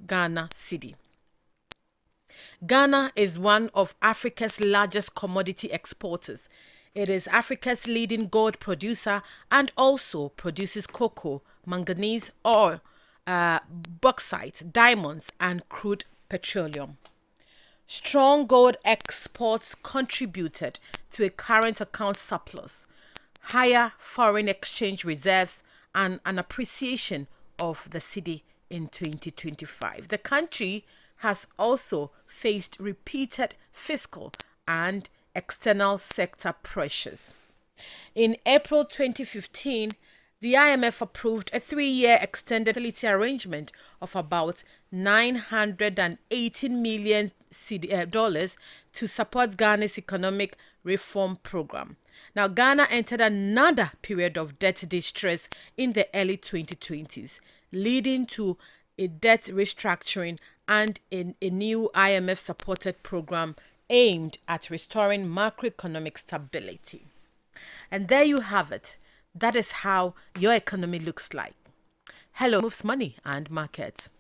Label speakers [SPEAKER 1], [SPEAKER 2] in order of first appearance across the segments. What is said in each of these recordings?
[SPEAKER 1] Ghana cedi. Ghana is one of Africa's largest commodity exporters. It is Africa's leading gold producer and also produces cocoa, manganese ore, bauxite, diamonds, and crude petroleum. Strong gold exports contributed to a current account surplus, higher foreign exchange reserves, and an appreciation of the cedi in 2025. The country has also faced repeated fiscal and external sector pressures. In April 2015, the IMF approved a 3-year extended facility arrangement of about $918 million to support Ghana's economic reform program. Now, Ghana entered another period of debt distress in the early 2020s, leading to a debt restructuring and a new IMF-supported program aimed at restoring macroeconomic stability. And there you have it. That is how your economy looks like. Hello, moves money and markets.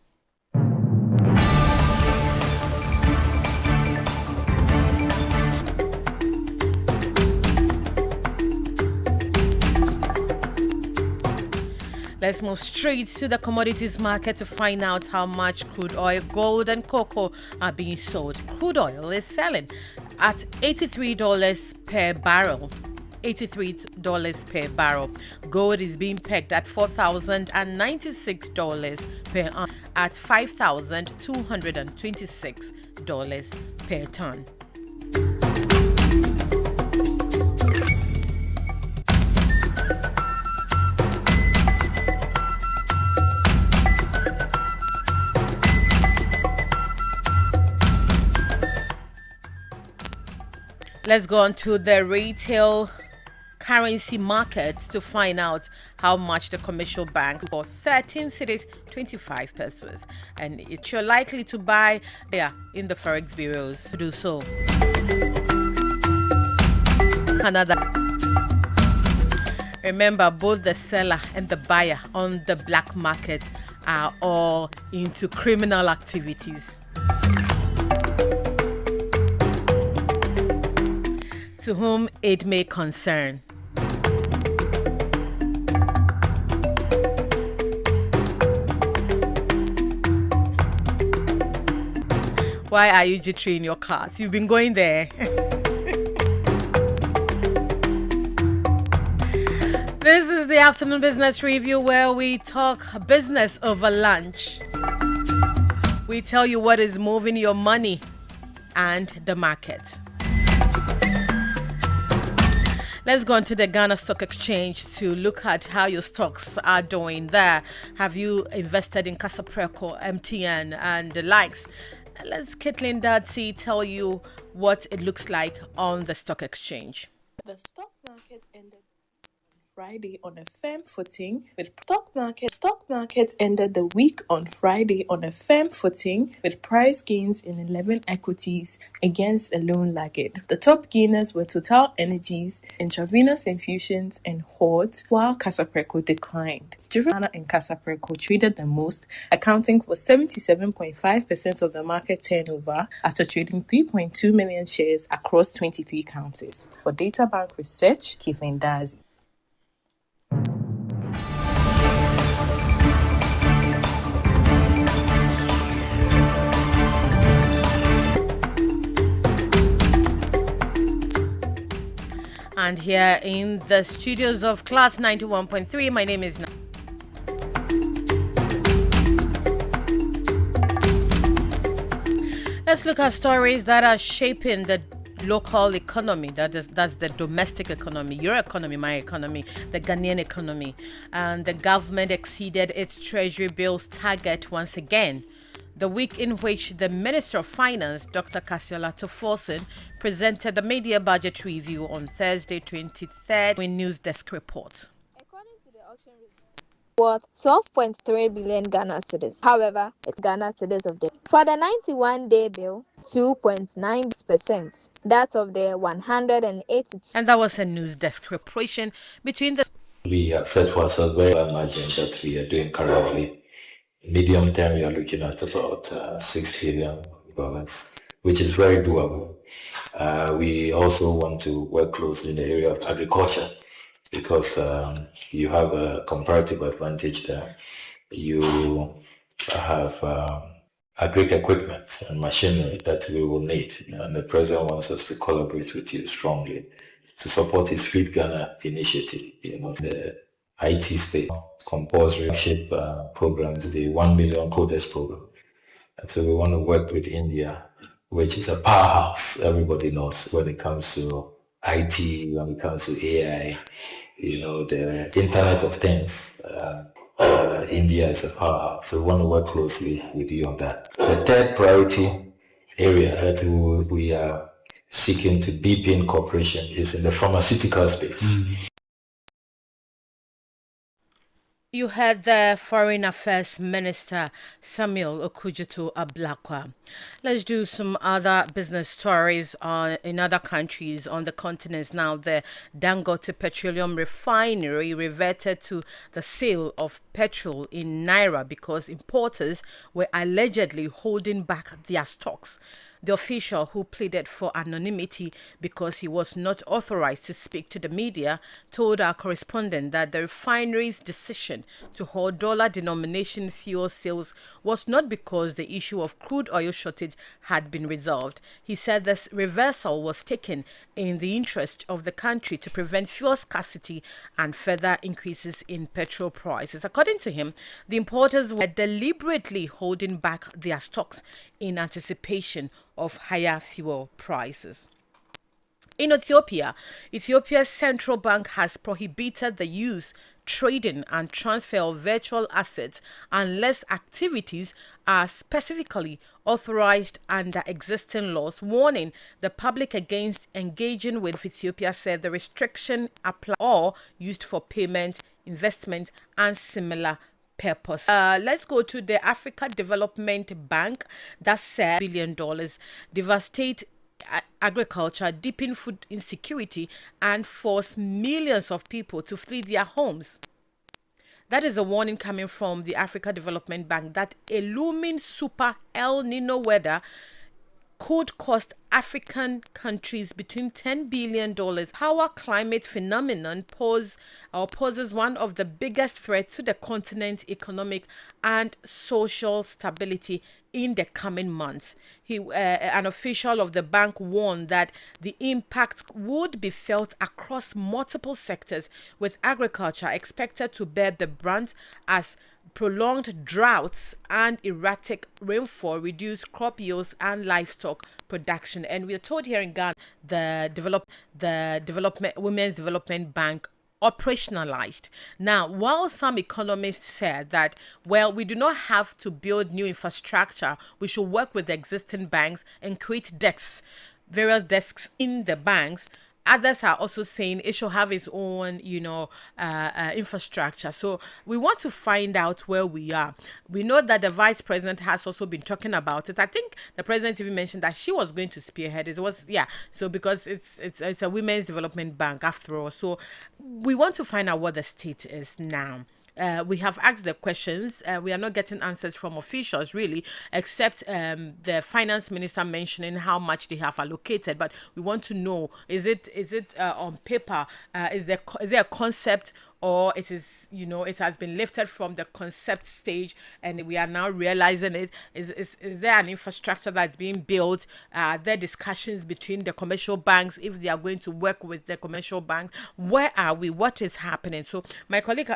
[SPEAKER 1] Let's move straight to the commodities market to find out how much crude oil, gold, and cocoa are being sold. Crude oil is selling at $83 per barrel. $83 per barrel. Gold is being pegged at $4,096 per ounce at $5,226 per ton. Let's go on to the retail currency market to find out how much the commercial bank for 13 cedis 25 pesos, and it's you're likely to buy in the forex bureaus to do so. Canada. Remember, both the seller and the buyer on the black market are all into criminal activities. To whom it may concern. Why are you jittery in your cars? You've been going there. This is the afternoon business review where we talk business over lunch. We tell you what is moving your money and the market. Let's go on to the Ghana Stock Exchange to look at how your stocks are doing there. Have you invested in Casapreco, MTN, and the likes? Let's Caitlin Darcy tell you what it looks like on the stock exchange.
[SPEAKER 2] The stock market ended Friday on a firm footing with stock market ended the week on Friday on a firm footing with price gains in 11 equities against a lone laggard. The top gainers were Total Energies, Intravenous Infusions, and Hordes, while Casapreco declined. Ghana and Casapreco traded the most, accounting for 77.5% of the market turnover after trading 3.2 million shares across 23 counters. For Data Bank Research, Caitlin Darcy.
[SPEAKER 1] And here in the studios of Class 91.3, my name is Let's look at stories that are shaping the local economy, that's the domestic economy, your economy, my economy, the Ghanaian economy. And the government exceeded its treasury bills target once again. The week in which the Minister of Finance, Dr. Kasiola Toforson, presented the media budget review on Thursday, 23rd, in News Desk report.
[SPEAKER 3] According to the auction worth 12.3 billion Ghana cedis. However, it's Ghana cedis of the for the 91-day bill, 2.9%. That of the 182.
[SPEAKER 1] And that was a News Desk preparation between the.
[SPEAKER 4] We have set for ourselves very high margin that we are doing currently Medium term, we are looking at about $6 billion, which is very doable. We also want to work closely in the area of agriculture because you have a comparative advantage there. You have agri equipment and machinery that we will need, and the president wants us to collaborate with you strongly to support his Feed Ghana initiative. The IT space, compulsory ship programs, the 1 million coders program. And so we want to work with India, which is a powerhouse, everybody knows, when it comes to IT, when it comes to AI, the Internet of Things. India is a powerhouse. So we want to work closely with you on that. The third priority area that we are seeking to deepen cooperation is in the pharmaceutical space.
[SPEAKER 1] You heard the Foreign Affairs Minister Samuel Okudzeto Ablakwa. Let's do some other business stories in other countries on the continents now. The Dangote Petroleum Refinery reverted to the sale of petrol in Naira because importers were allegedly holding back their stocks. The official, who pleaded for anonymity because he was not authorized to speak to the media, told our correspondent that the refinery's decision to hold dollar denomination fuel sales was not because the issue of crude oil shortage had been resolved. He said this reversal was taken in the interest of the country to prevent fuel scarcity and further increases in petrol prices. According to him, the importers were deliberately holding back their stocks in anticipation of higher fuel prices. In Ethiopia, Ethiopia's central bank has prohibited the use, trading, and transfer of virtual assets unless activities are specifically authorized under existing laws, warning the public against engaging with. Ethiopia said the restriction applies or used for payment, investment, and similar purpose. Let's go to the Africa Development Bank that said $1 billion devastate agriculture, deepen food insecurity, and force millions of people to flee their homes. That is a warning coming from the Africa Development Bank that a looming super El Nino weather could cost African countries between $10 billion. Our climate phenomenon poses one of the biggest threats to the continent's economic and social stability in the coming months. An official of the bank warned that the impact would be felt across multiple sectors, with agriculture expected to bear the brunt as prolonged droughts and erratic rainfall reduce crop yields and livestock production. And we are told here in Ghana, the Women's Development Bank operationalized. Now, while some economists said that, well, we do not have to build new infrastructure, we should work with the existing banks and create various desks in the banks. Others are also saying it should have its own, infrastructure. So we want to find out where we are. We know that the vice president has also been talking about it. I think the president even mentioned that she was going to spearhead it. It was, yeah. So because it's a women's development bank after all. So we want to find out what the state is now. We have asked the questions. We are not getting answers from officials really, except the finance minister mentioning how much they have allocated. But we want to know: is it on paper? Is there a concept, or it is it has been lifted from the concept stage and we are now realizing it? Is there an infrastructure that's being built? Are there discussions between the commercial banks if they are going to work with the commercial banks? Where are we? What is happening? So my colleague.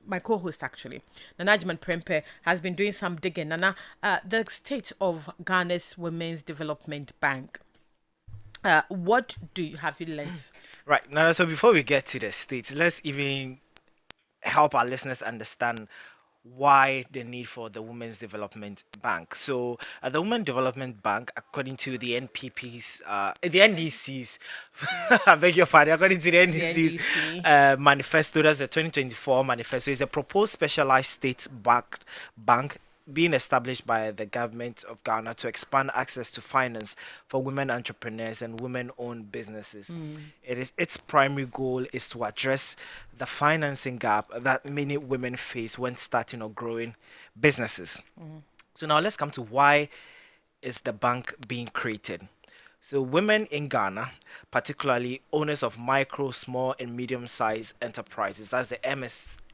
[SPEAKER 1] My co-host actually, Nanajman Prempe, has been doing some digging. Nana, the state of Ghana's Women's Development Bank. What have you learned?
[SPEAKER 5] Right, Nana, so before we get to the states, let's even help our listeners understand why the need for the Women's Development Bank. So, the Women Development Bank, according to the the NDC's, I beg your pardon, according to the NDC's manifesto, that's the 2024 manifesto, is a proposed specialized state bank being established by the government of Ghana to expand access to finance for women entrepreneurs and women-owned businesses. Its primary goal is to address the financing gap that many women face when starting or growing businesses. So now let's come to why is the bank being created. So women in Ghana, particularly owners of micro, small, and medium-sized enterprises, that's the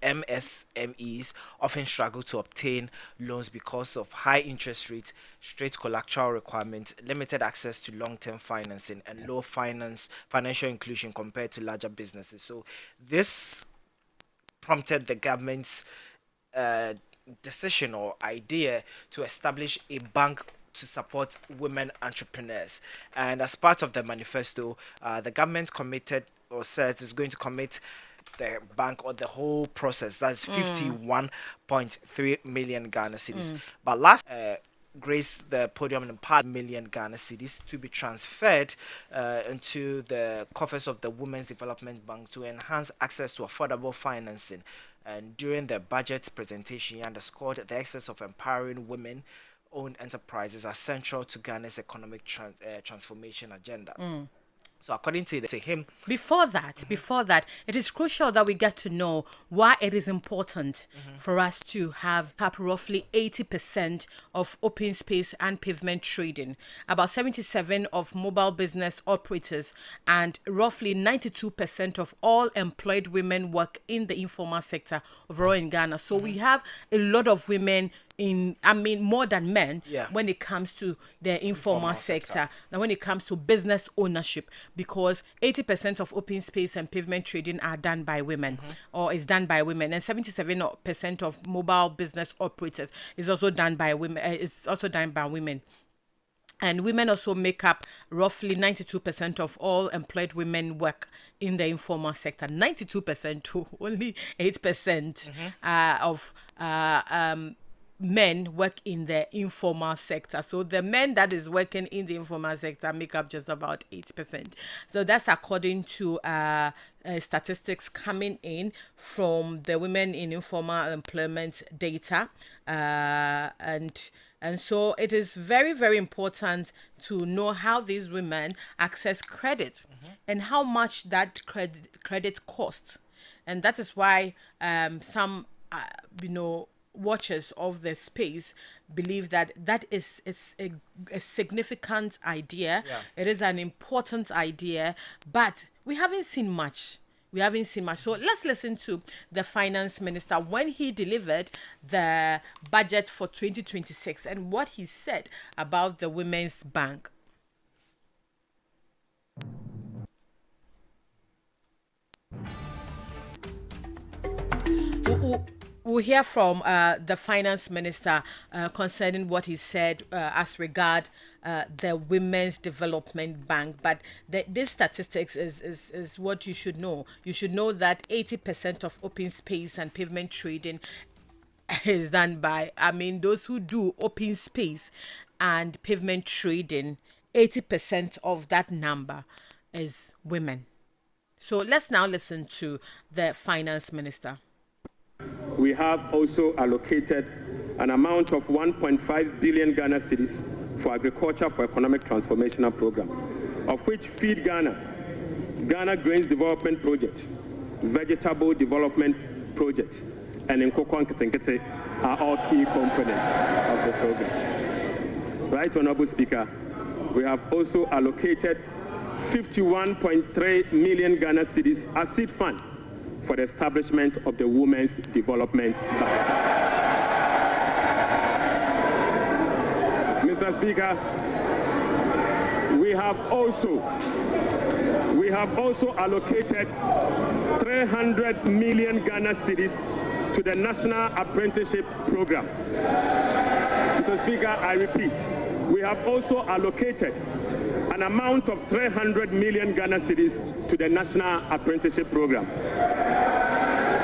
[SPEAKER 5] MSMEs, often struggle to obtain loans because of high interest rates, strict collateral requirements, limited access to long-term financing, and low financial inclusion compared to larger businesses. So this prompted the government's uh, decision or idea to establish a bank to support women entrepreneurs. And as part of the manifesto, the government committed or said it's going to commit the bank or the whole process. That's 51.3 million Ghana cedis. But last graced the podium in part million Ghana cedis to be transferred into the coffers of the Women's Development Bank to enhance access to affordable financing. And during the budget presentation, he underscored the excess of empowering women owned enterprises are central to Ghana's economic transformation agenda. So according to him,
[SPEAKER 1] Before that, it is crucial that we get to know why it is important for us to have up roughly 80% of open space and pavement trading, about 77 of mobile business operators, and roughly 92% of all employed women work in the informal sector overall in Ghana. So we have a lot of women more than men when it comes to the informal sector. Now, when it comes to business ownership, because 80% of open space and pavement trading are done by women or is done by women, and 77% of mobile business operators is also done by women. And women also make up roughly 92% of all employed women work in the informal sector. 92% to only 8% of men work in the informal sector. So the men that is working in the informal sector make up just about 8%. So that's according to statistics coming in from the Women in Informal Employment data. And so it is very, very important to know how these women access credit and how much that credit costs. And that is why some, watchers of the space believe that is a significant idea. It is an important idea, but we haven't seen much. So let's listen to the finance minister when he delivered the budget for 2026 and what he said about the Women's Bank. We'll hear from the finance minister concerning what he said as regard the Women's Development Bank. But this statistics is what you should know. You should know that 80% of open space and pavement trading is done by, those who do open space and pavement trading, 80% of that number is women. So let's now listen to the finance minister.
[SPEAKER 6] We have also allocated an amount of 1.5 billion Ghana cedis for agriculture for economic transformational program, of which Feed Ghana, Ghana Grains Development Project, Vegetable Development Project, and Nkoko Nketenkete are all key components of the program. Right, Honorable Speaker, we have also allocated 51.3 million Ghana cedis as seed fund for the establishment of the Women's Development Bank. Mr. Speaker, we have also allocated 300 million Ghana cedis to the National Apprenticeship Program. Mr. Speaker, I repeat, we have also allocated an amount of 300 million Ghana cedis to the National Apprenticeship Program.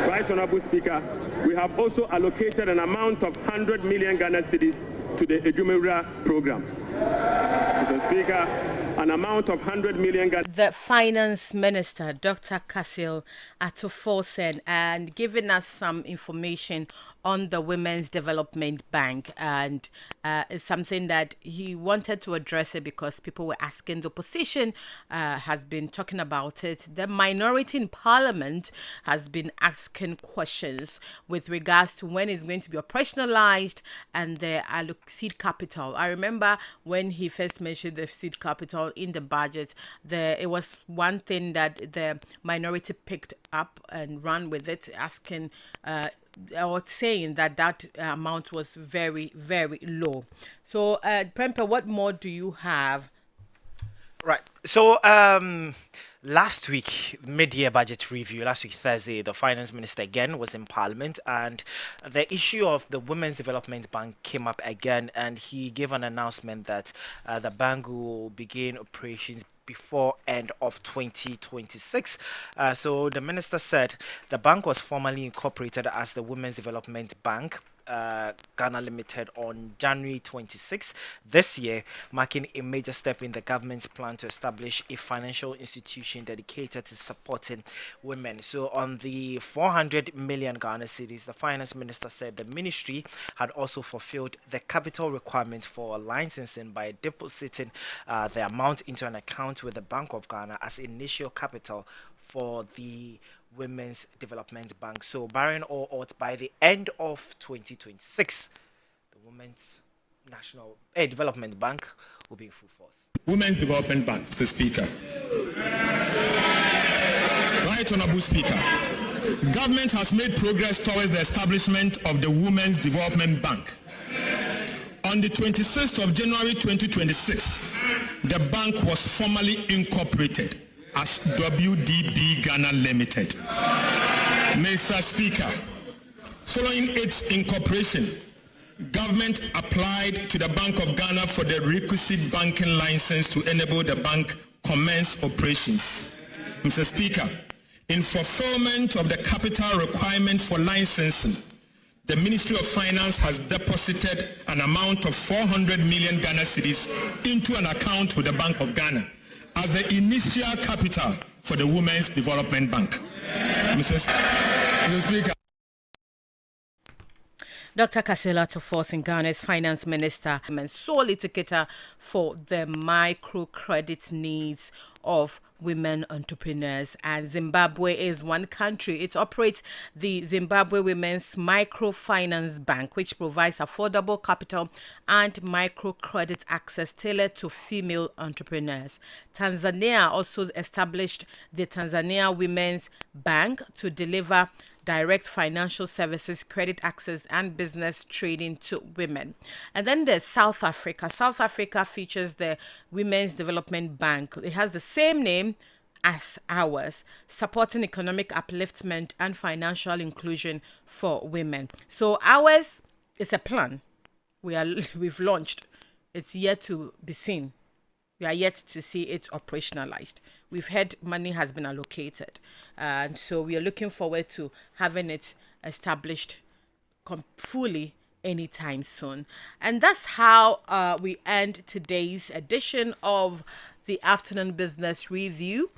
[SPEAKER 6] Right, Honorable Speaker, we have also allocated an amount of 100 million Ghana cedis to the Ejumewura program. Mr. Speaker, an amount of 100 million Ghana.
[SPEAKER 1] The Finance Minister, Dr. Kasil Atufosen, and giving us some information on the Women's Development Bank. And it's something that he wanted to address it because people were asking. The opposition has been talking about it. The minority in Parliament has been asking questions with regards to when it's going to be operationalized and the seed capital. I remember when he first mentioned the seed capital in the budget, it was one thing that the minority picked up and ran with it, asking or saying that amount was very, very low. So, Prempe, what more do you have?
[SPEAKER 5] Right. So, last week, mid-year budget review, last week Thursday, the finance minister again was in Parliament, and the issue of the Women's Development Bank came up again, and he gave an announcement that the bank will begin operations before end of 2026. So the minister said the bank was formally incorporated as the Women's Development Bank, Ghana Limited, on January 26 this year, marking a major step in the government's plan to establish a financial institution dedicated to supporting women. So on the 400 million Ghana cedis, the finance minister said the ministry had also fulfilled the capital requirement for licensing by depositing the amount into an account with the Bank of Ghana as initial capital for the Women's Development Bank. So, barring all odds, by the end of 2026, the Women's National Development Bank will be in full force.
[SPEAKER 7] Women's Development Bank, Mr. Speaker. Right, Honorable Speaker. Government has made progress towards the establishment of the Women's Development Bank. On the 26th of January 2026, the bank was formally incorporated as WDB Ghana Limited. Mr. Speaker, following its incorporation, government applied to the Bank of Ghana for the requisite banking license to enable the bank commence operations. Mr. Speaker, in fulfillment of the capital requirement for licensing, the Ministry of Finance has deposited an amount of 400 million Ghana cedis into an account with the Bank of Ghana as the initial capital for the Women's Development Bank. Mr. Speaker.
[SPEAKER 1] Dr. Kasila Atufosen, Ghana's finance minister, and sole litigator for the microcredit needs of women entrepreneurs. And Zimbabwe is one country. It operates the Zimbabwe Women's Microfinance Bank, which provides affordable capital and microcredit access tailored to female entrepreneurs. Tanzania also established the Tanzania Women's Bank to deliver direct financial services, credit access, and business trading to women. And then there's South Africa. South Africa features the Women's Development Bank. It has the same name as ours, supporting economic upliftment and financial inclusion for women. So ours is a plan. We've launched. It's yet to be seen. We are yet to see it operationalized. We've heard money has been allocated. And so we are looking forward to having it established fully anytime soon. And that's how we end today's edition of the Afternoon Business Review.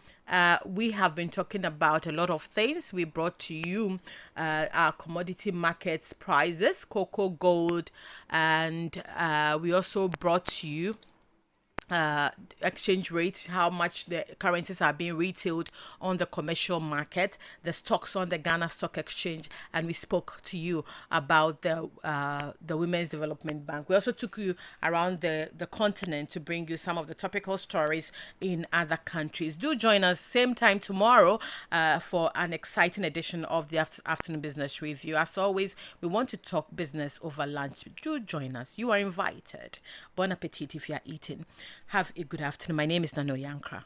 [SPEAKER 1] We have been talking about a lot of things. We brought to you our commodity markets prices, cocoa, gold, and we also brought to you exchange rates, how much the currencies are being retailed on the commercial market, the stocks on the Ghana Stock Exchange, and we spoke to you about the Women's Development Bank. We also took you around the continent to bring you some of the topical stories in other countries. Do join us same time tomorrow for an exciting edition of the Afternoon Business Review. As always, we want to talk business over lunch. Do join us. You are invited. Bon appetit if you are eating. Have a good afternoon. My name is Oye Ankrah.